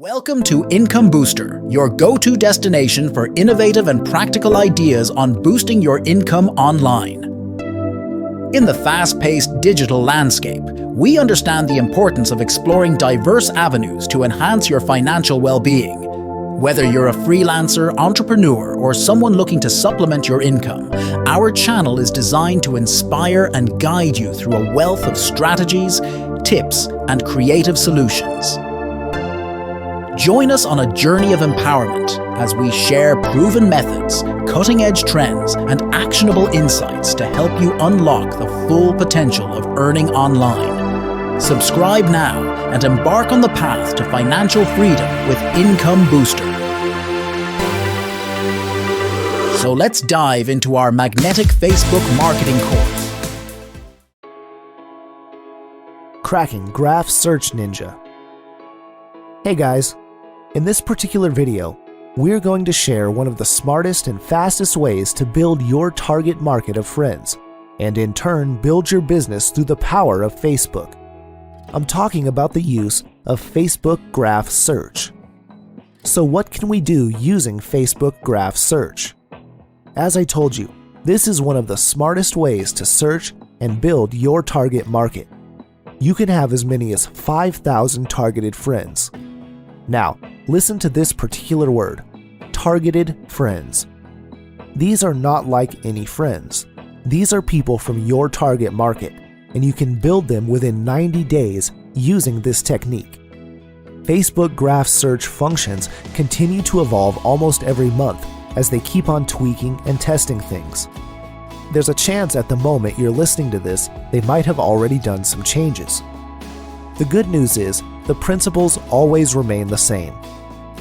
Welcome to Income Booster, your go-to destination for innovative and practical ideas on boosting your income online. In the fast-paced digital landscape, we understand the importance of exploring diverse avenues to enhance your financial well-being. Whether you're a freelancer, entrepreneur, or someone looking to supplement your income, our channel is designed to inspire and guide you through a wealth of strategies, tips, and creative solutions. Join us on a journey of empowerment as we share proven methods, cutting-edge trends, and actionable insights to help you unlock the full potential of earning online. Subscribe now and embark on the path to financial freedom with Income Booster. So let's dive into our magnetic Facebook marketing course. Cracking Graph Search Ninja. Hey guys, in this particular video, we're going to share one of the smartest and fastest ways to build your target market of friends, and in turn build your business through the power of Facebook. I'm talking about the use of Facebook Graph Search. So what can we do using Facebook Graph Search? As I told you, this is one of the smartest ways to search and build your target market. You can have as many as 5,000 targeted friends. Now, listen to this particular word, targeted friends. These are not like any friends. These are people from your target market, and you can build them within 90 days using this technique. Facebook Graph Search functions continue to evolve almost every month as they keep on tweaking and testing things. There's a chance at the moment you're listening to this, they might have already done some changes. The good news is, the principles always remain the same.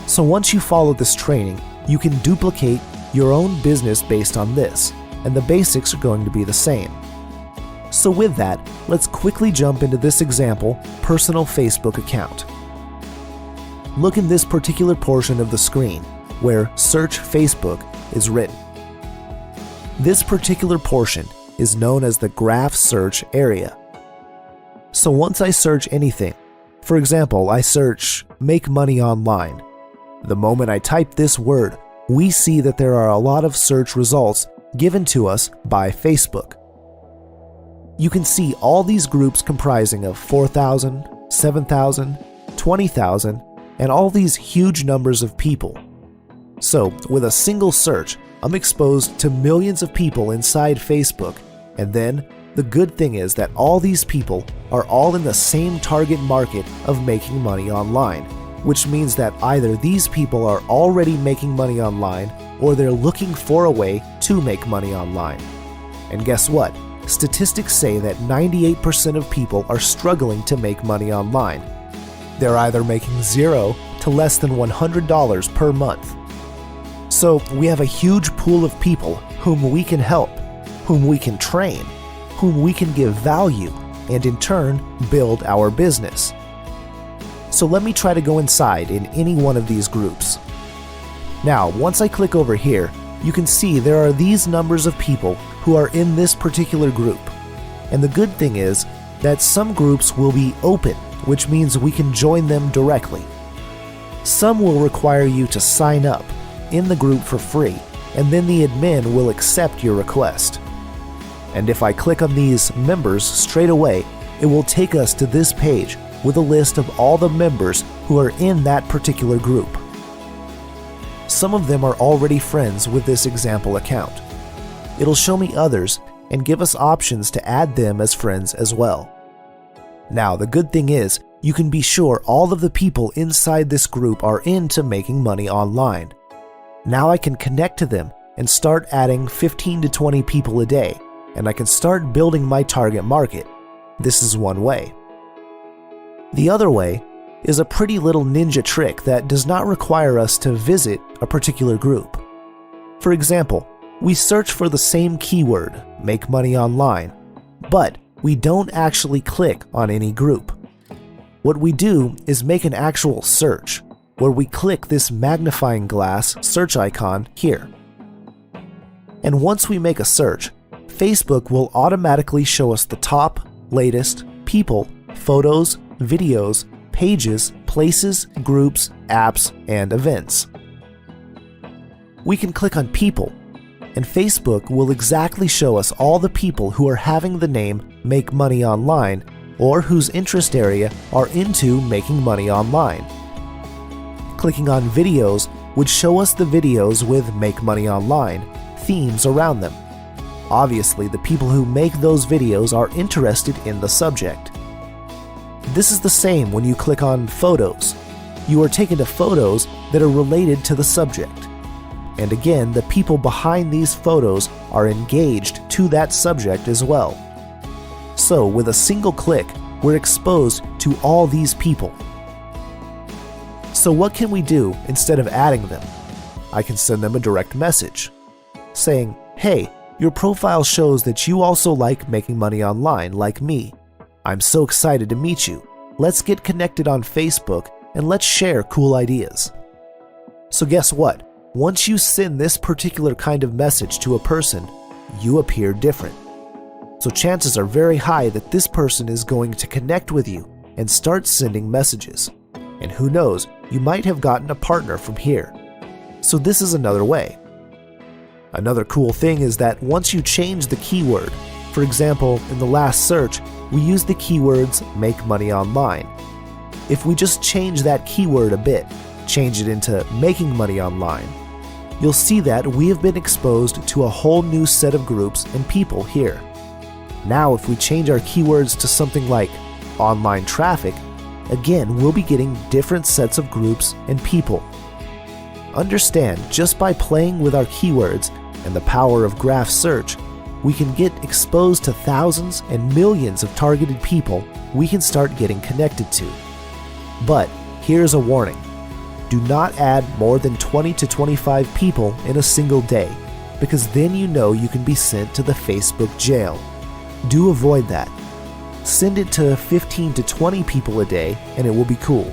So once you follow this training, you can duplicate your own business based on this, and the basics are going to be the same. So with that, let's quickly jump into this example personal Facebook account. Look in this particular portion of the screen where Search Facebook is written. This particular portion is known as the Graph Search area. So once I search anything, for example, I search make money online. The moment I type this word, we see that there are a lot of search results given to us by Facebook. You can see all these groups comprising of 4,000, 7,000, 20,000, and all these huge numbers of people. So with a single search, I'm exposed to millions of people inside Facebook, and then the good thing is that all these people are all in the same target market of making money online, which means that either these people are already making money online or they're looking for a way to make money online. And guess what? Statistics say that 98% of people are struggling to make money online. They're either making $0 to less than $100 per month. So we have a huge pool of people whom we can help, whom we can train, whom we can give value, and in turn, build our business. So let me try to go inside in any one of these groups. Now, once I click over here, you can see there are these numbers of people who are in this particular group. And the good thing is that some groups will be open, which means we can join them directly. Some will require you to sign up in the group for free, and then the admin will accept your request. And if I click on these members straight away, it will take us to this page with a list of all the members who are in that particular group. Some of them are already friends with this example account. It'll show me others and give us options to add them as friends as well. Now, the good thing is, you can be sure all of the people inside this group are into making money online. Now I can connect to them and start adding 15 to 20 people a day, and I can start building my target market. This is one way. The other way is a pretty little ninja trick that does not require us to visit a particular group. For example, we search for the same keyword, make money online, but we don't actually click on any group. What we do is make an actual search, where we click this magnifying glass search icon here. And once we make a search, Facebook will automatically show us the top, latest, people, photos, videos, pages, places, groups, apps, and events. We can click on People, and Facebook will exactly show us all the people who are having the name Make Money Online or whose interest area are into making money online. Clicking on Videos would show us the videos with Make Money Online themes around them. Obviously, the people who make those videos are interested in the subject. This is the same when you click on Photos. You are taken to photos that are related to the subject. And again, the people behind these photos are engaged to that subject as well. So with a single click, we're exposed to all these people. So what can we do instead of adding them? I can send them a direct message saying, "Hey, your profile shows that you also like making money online like me. I'm so excited to meet you. Let's get connected on Facebook and let's share cool ideas." So guess what? Once you send this particular kind of message to a person, you appear different. So chances are very high that this person is going to connect with you and start sending messages. And who knows, you might have gotten a partner from here. So this is another way. Another cool thing is that once you change the keyword, for example, in the last search, we use the keywords "make money online." If we just change that keyword a bit, change it into "making money online," you'll see that we have been exposed to a whole new set of groups and people here. Now, if we change our keywords to something like "online traffic," again, we'll be getting different sets of groups and people. Understand, just by playing with our keywords and the power of graph search, we can get exposed to thousands and millions of targeted people we can start getting connected to. But here's a warning. Do not add more than 20 to 25 people in a single day, because then you know you can be sent to the Facebook jail. Do avoid that. Send it to 15 to 20 people a day and it will be cool.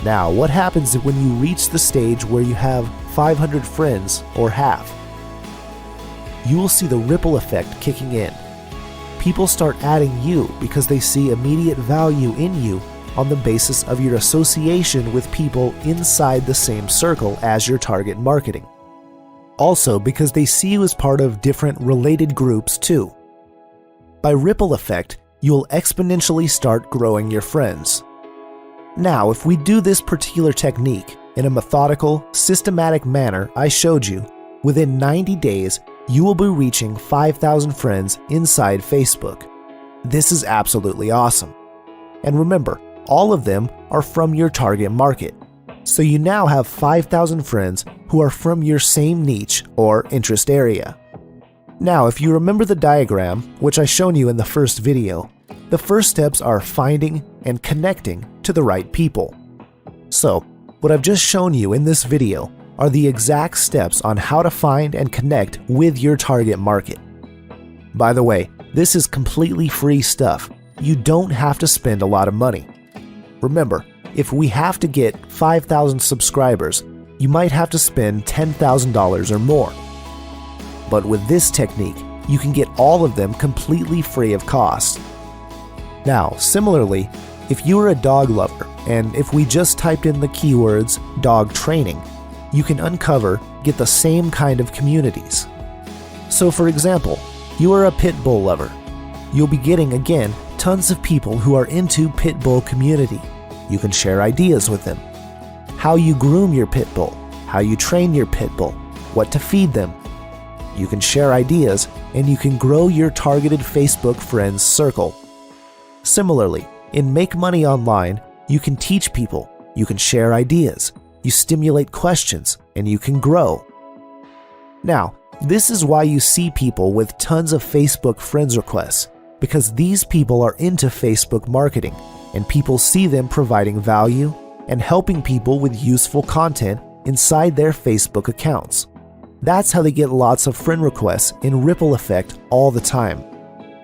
Now, what happens when you reach the stage where you have 500 friends or half? You will see the ripple effect kicking in. People start adding you because they see immediate value in you on the basis of your association with people inside the same circle as your target marketing. Also because they see you as part of different related groups too. By ripple effect, you'll exponentially start growing your friends. Now, if we do this particular technique in a methodical, systematic manner I showed you, within 90 days, you will be reaching 5,000 friends inside Facebook. This is absolutely awesome. And remember, all of them are from your target market. So you now have 5,000 friends who are from your same niche or interest area. Now, if you remember the diagram, which I shown you in the first video, the first steps are finding and connecting to the right people. So, what I've just shown you in this video are the exact steps on how to find and connect with your target market. By the way, this is completely free stuff. You don't have to spend a lot of money. Remember, if we have to get 5,000 subscribers, you might have to spend $10,000 or more. But with this technique, you can get all of them completely free of cost. Now, similarly, if you are a dog lover, and if we just typed in the keywords dog training, you can get the same kind of communities. So for example, you are a pit bull lover. You'll be getting, again, tons of people who are into pit bull community. You can share ideas with them. How you groom your pit bull, how you train your pit bull, what to feed them. You can share ideas and you can grow your targeted Facebook friends circle. Similarly, in Make Money Online, you can teach people, you can share ideas, you stimulate questions, and you can grow. Now, this is why you see people with tons of Facebook friends requests, because these people are into Facebook marketing, and people see them providing value and helping people with useful content inside their Facebook accounts. That's how they get lots of friend requests in ripple effect all the time.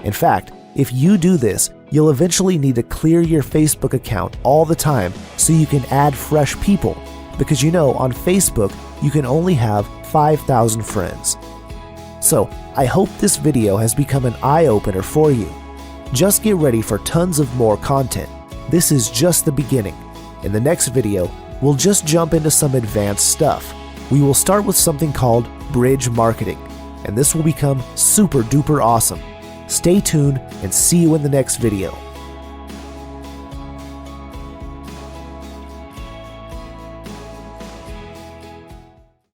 In fact, if you do this, you'll eventually need to clear your Facebook account all the time so you can add fresh people, because you know on Facebook you can only have 5,000 friends. So, I hope this video has become an eye-opener for you. Just get ready for tons of more content. This is just the beginning. In the next video, we'll just jump into some advanced stuff. We will start with something called bridge marketing, and this will become super duper awesome. Stay tuned and see you in the next video.